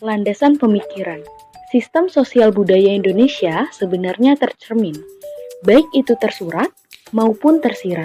Landasan pemikiran. Sistem sosial budaya Indonesia sebenarnya tercermin, baik itu tersurat maupun tersirat,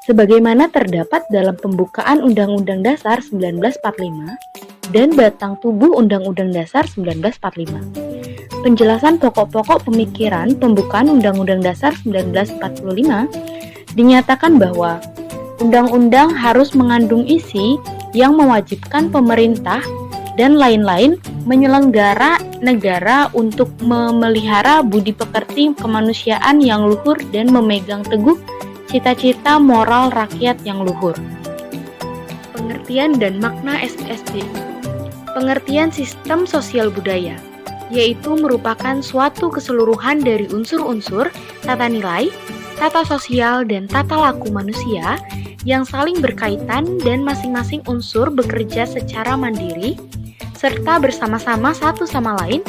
sebagaimana terdapat dalam pembukaan Undang-Undang Dasar 1945 dan batang tubuh Undang-Undang Dasar 1945. Penjelasan pokok-pokok pemikiran pembukaan Undang-Undang Dasar 1945 dinyatakan bahwa undang-undang harus mengandung isi yang mewajibkan pemerintah dan lain-lain menyelenggara negara untuk memelihara budi pekerti kemanusiaan yang luhur dan memegang teguh cita-cita moral rakyat yang luhur. Pengertian dan makna SSBI. Pengertian sistem sosial budaya, yaitu merupakan suatu keseluruhan dari unsur-unsur tata nilai, tata sosial, dan tata laku manusia yang saling berkaitan dan masing-masing unsur bekerja secara mandiri serta bersama-sama satu sama lain,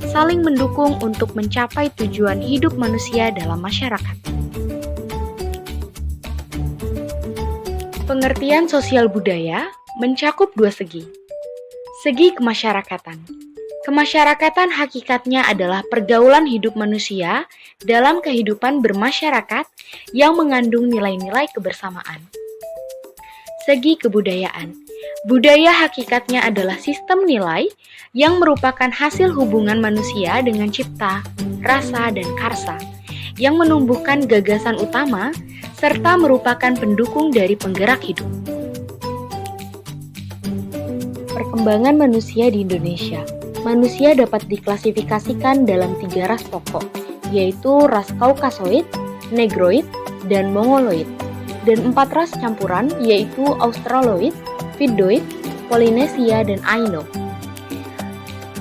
saling mendukung untuk mencapai tujuan hidup manusia dalam masyarakat. Pengertian sosial budaya mencakup dua segi. Segi kemasyarakatan. Kemasyarakatan hakikatnya adalah pergaulan hidup manusia dalam kehidupan bermasyarakat yang mengandung nilai-nilai kebersamaan. Segi kebudayaan. Budaya hakikatnya adalah sistem nilai yang merupakan hasil hubungan manusia dengan cipta, rasa, dan karsa, yang menumbuhkan gagasan utama serta merupakan pendukung dari penggerak hidup. Perkembangan manusia di Indonesia. Manusia dapat diklasifikasikan dalam 3 ras pokok, yaitu ras Kaukasoid, Negroid, dan Mongoloid, dan 4 ras campuran, yaitu Australoid, Fidoid, Polinesia, dan Aino.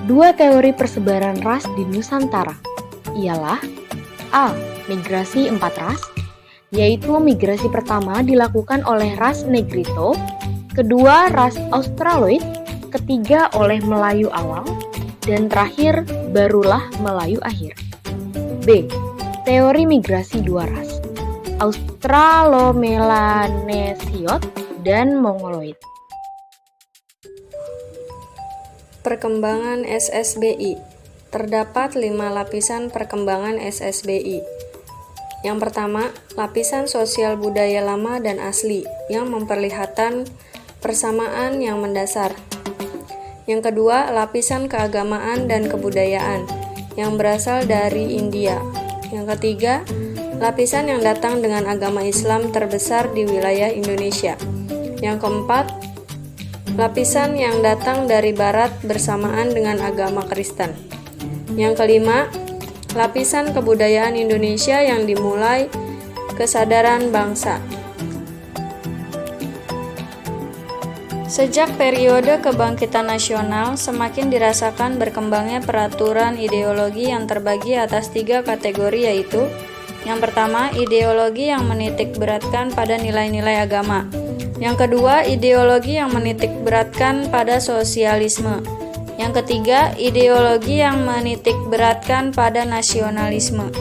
2 teori persebaran ras di Nusantara ialah A. Migrasi 4 ras, yaitu migrasi pertama dilakukan oleh ras Negrito, kedua ras Australoid, ketiga oleh Melayu awal, dan terakhir barulah Melayu akhir. B. Teori migrasi 2 ras, Australomelanesiot dan Mongoloid. Perkembangan SSBI. Terdapat 5 lapisan perkembangan SSBI. Yang pertama, lapisan sosial budaya lama dan asli yang memperlihatkan persamaan yang mendasar. Yang kedua, lapisan keagamaan dan kebudayaan yang berasal dari India. Yang ketiga, lapisan yang datang dengan agama Islam terbesar di wilayah Indonesia. Yang keempat, lapisan yang datang dari Barat bersamaan dengan agama Kristen. Yang kelima, lapisan kebudayaan Indonesia yang dimulai kesadaran bangsa. Sejak periode kebangkitan nasional, semakin dirasakan berkembangnya peraturan ideologi yang terbagi atas 3 kategori, yaitu yang pertama, ideologi yang menitik beratkan pada nilai-nilai agama. Yang kedua, ideologi yang menitik beratkan pada sosialisme. Yang ketiga, ideologi yang menitik beratkan pada nasionalisme.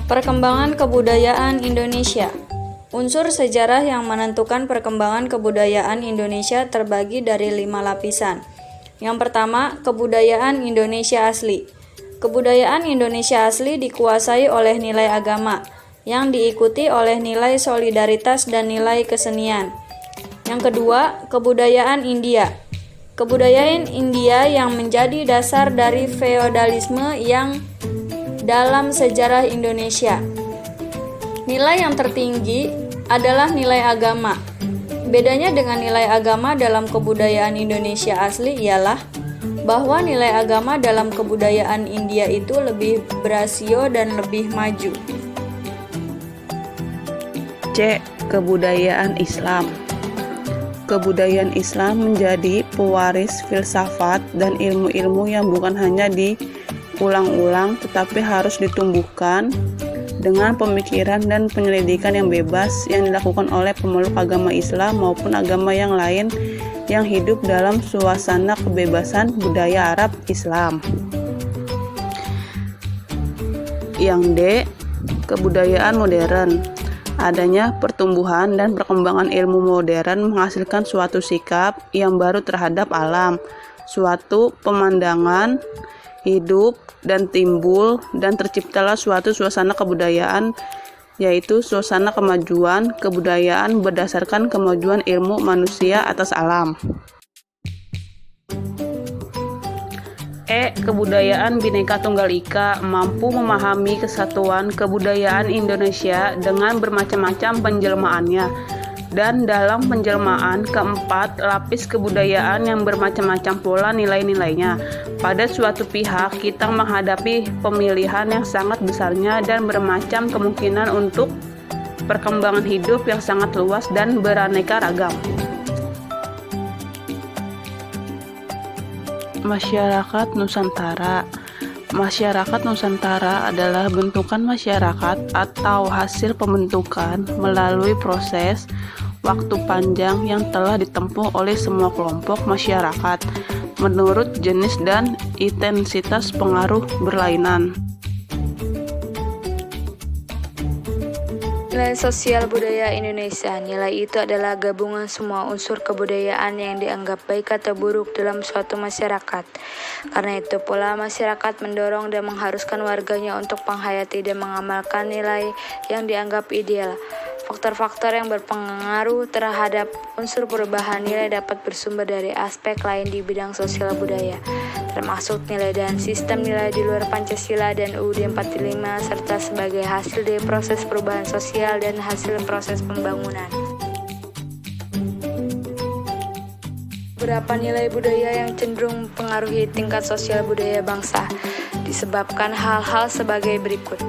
Perkembangan kebudayaan Indonesia. Unsur sejarah yang menentukan perkembangan kebudayaan Indonesia terbagi dari 5 lapisan. Yang pertama, kebudayaan Indonesia asli. Kebudayaan Indonesia asli dikuasai oleh nilai agama, yang diikuti oleh nilai solidaritas dan nilai kesenian. Yang kedua, kebudayaan India. Kebudayaan India yang menjadi dasar dari feodalisme yang dalam sejarah Indonesia. Nilai yang tertinggi adalah nilai agama. Bedanya dengan nilai agama dalam kebudayaan Indonesia asli ialah bahwa nilai agama dalam kebudayaan India itu lebih berasio dan lebih maju. C. Kebudayaan Islam. Kebudayaan Islam menjadi pewaris filsafat dan ilmu-ilmu yang bukan hanya diulang-ulang tetapi harus ditumbuhkan dengan pemikiran dan penyelidikan yang bebas yang dilakukan oleh pemeluk agama Islam maupun agama yang lain yang hidup dalam suasana kebebasan budaya Arab Islam. Yang D. Kebudayaan modern Adanya pertumbuhan dan perkembangan ilmu modern menghasilkan suatu sikap yang baru terhadap alam, suatu pemandangan hidup, dan timbul dan terciptalah suatu suasana kebudayaan, yaitu suasana kemajuan kebudayaan berdasarkan kemajuan ilmu manusia atas alam. Kebudayaan Bhinneka Tunggal Ika mampu memahami kesatuan kebudayaan Indonesia dengan bermacam-macam penjelmaannya. Dan dalam penjelmaan keempat, lapis kebudayaan yang bermacam-macam pola nilai-nilainya. Pada suatu pihak, kita menghadapi pemilihan yang sangat besarnya dan bermacam kemungkinan untuk perkembangan hidup yang sangat luas dan beraneka ragam. Masyarakat Nusantara. Masyarakat Nusantara adalah bentukan masyarakat atau hasil pembentukan melalui proses waktu panjang yang telah ditempuh oleh semua kelompok masyarakat menurut jenis dan intensitas pengaruh berlainan. Nilai sosial budaya Indonesia. Nilai itu adalah gabungan semua unsur kebudayaan yang dianggap baik atau buruk dalam suatu masyarakat. Karena itu pula masyarakat mendorong dan mengharuskan warganya untuk menghayati dan mengamalkan nilai yang dianggap ideal. Faktor-faktor yang berpengaruh terhadap unsur perubahan nilai dapat bersumber dari aspek lain di bidang sosial budaya, termasuk nilai dan sistem nilai di luar Pancasila dan UUD 45, serta sebagai hasil dari proses perubahan sosial dan hasil proses pembangunan. Beberapa nilai budaya yang cenderung mempengaruhi tingkat sosial budaya bangsa disebabkan hal-hal sebagai berikut.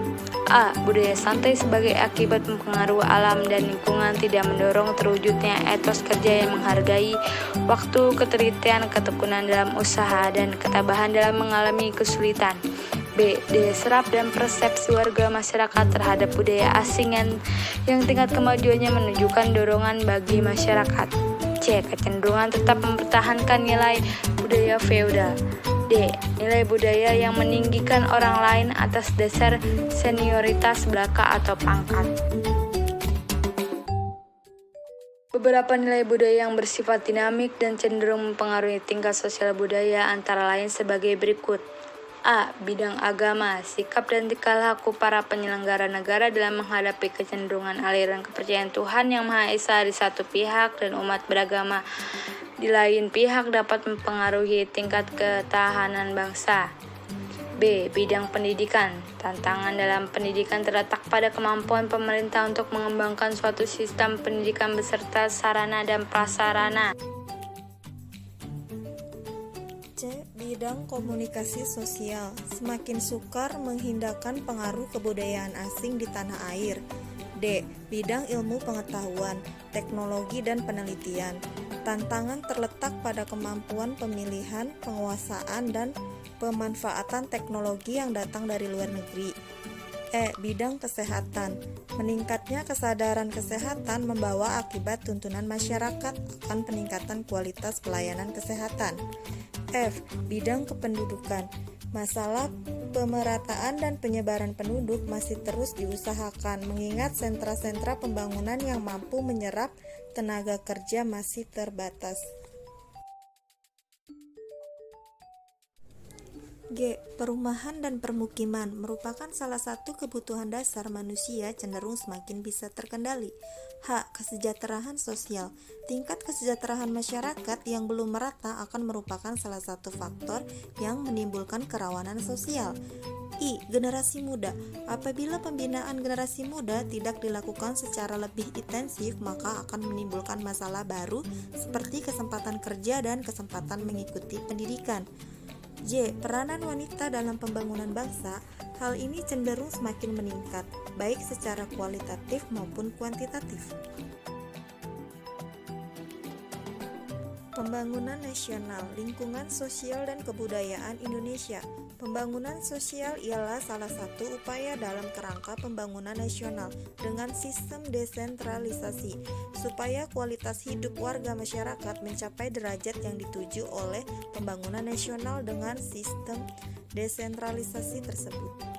A. Budaya santai sebagai akibat mempengaruhi alam dan lingkungan tidak mendorong terwujudnya etos kerja yang menghargai waktu, ketelitian, ketekunan dalam usaha, dan ketabahan dalam mengalami kesulitan. B. Daya serap dan persepsi warga masyarakat terhadap budaya asing yang tingkat kemajuannya menunjukkan dorongan bagi masyarakat. C. Kecenderungan tetap mempertahankan nilai budaya feodal. D. Nilai budaya yang meninggikan orang lain atas dasar senioritas belaka atau pangkat. Beberapa nilai budaya yang bersifat dinamik dan cenderung mempengaruhi tingkat sosial budaya antara lain sebagai berikut. A. Bidang agama. Sikap dan tingkah laku para penyelenggara negara dalam menghadapi kecenderungan aliran kepercayaan Tuhan Yang Maha Esa di satu pihak dan umat beragama di lain pihak dapat mempengaruhi tingkat ketahanan bangsa. B. Bidang pendidikan. Tantangan dalam pendidikan terletak pada kemampuan pemerintah untuk mengembangkan suatu sistem pendidikan beserta sarana dan prasarana. C. Bidang komunikasi sosial. Semakin sukar menghindarkan pengaruh kebudayaan asing di tanah air. D. Bidang ilmu pengetahuan, teknologi dan penelitian. Tantangan terletak pada kemampuan pemilihan, penguasaan, dan pemanfaatan teknologi yang datang dari luar negeri. E. Bidang kesehatan. Meningkatnya kesadaran kesehatan membawa akibat tuntunan masyarakat akan peningkatan kualitas pelayanan kesehatan. F. Bidang kependudukan. Masalah pemerataan dan penyebaran penduduk masih terus diusahakan mengingat sentra-sentra pembangunan yang mampu menyerap tenaga kerja masih terbatas. G. Perumahan dan permukiman merupakan salah satu kebutuhan dasar manusia cenderung semakin bisa terkendali. H. Kesejahteraan sosial. Tingkat kesejahteraan masyarakat yang belum merata akan merupakan salah satu faktor yang menimbulkan kerawanan sosial. I. Generasi muda. Apabila pembinaan generasi muda tidak dilakukan secara lebih intensif, maka akan menimbulkan masalah baru seperti kesempatan kerja dan kesempatan mengikuti pendidikan. J. Peranan wanita dalam pembangunan bangsa. Hal ini cenderung semakin meningkat, baik secara kualitatif maupun kuantitatif. Pembangunan nasional, lingkungan sosial dan kebudayaan Indonesia. Pembangunan sosial ialah salah satu upaya dalam kerangka pembangunan nasional dengan sistem desentralisasi, supaya kualitas hidup warga masyarakat mencapai derajat yang dituju oleh pembangunan nasional dengan sistem desentralisasi tersebut.